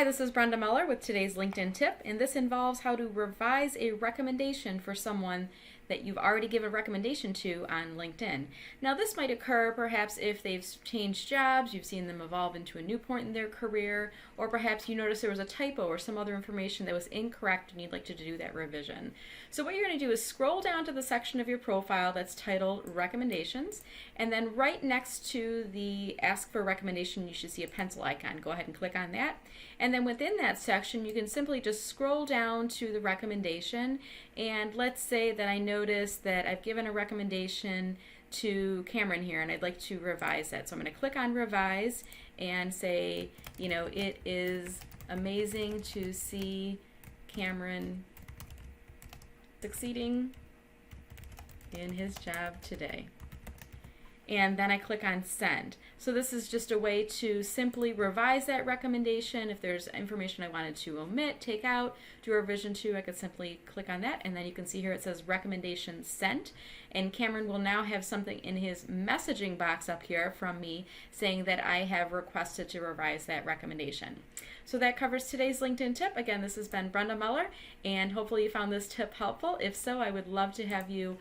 Hi, this is Brenda Meller with today's LinkedIn tip, and this involves how to revise a recommendation for someone that you've already given a recommendation to on LinkedIn. Now, this might occur perhaps if they've changed jobs, you've seen them evolve into a new point in their career, or perhaps you notice there was a typo or some other information that was incorrect and you'd like to do that revision. So what you're going to do is scroll down to the section of your profile that's titled Recommendations, and then right next to the Ask for a Recommendation, you should see a pencil icon. Go ahead and click on that. And then within that section, you can simply just scroll down to the recommendation. And let's say that I notice that I've given a recommendation to Cameron here and I'd like to revise that. So I'm going to click on Revise and say, it is amazing to see Cameron succeeding in his job today. And then I click on Send. So this is just a way to simply revise that recommendation. If there's information I wanted to omit, take out, do a revision to, I could simply click on that, and then you can see here it says Recommendation Sent. And Cameron will now have something in his messaging box up here from me saying that I have requested to revise that recommendation. So that covers today's LinkedIn tip. Again, this has been Brenda Meller, and hopefully you found this tip helpful. If so, I would love to have you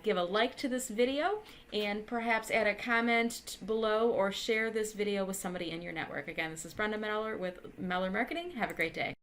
give a like to this video and perhaps add a comment below or share this video with somebody in your network. Again, this is Brenda Meller with Meller Marketing. Have a great day.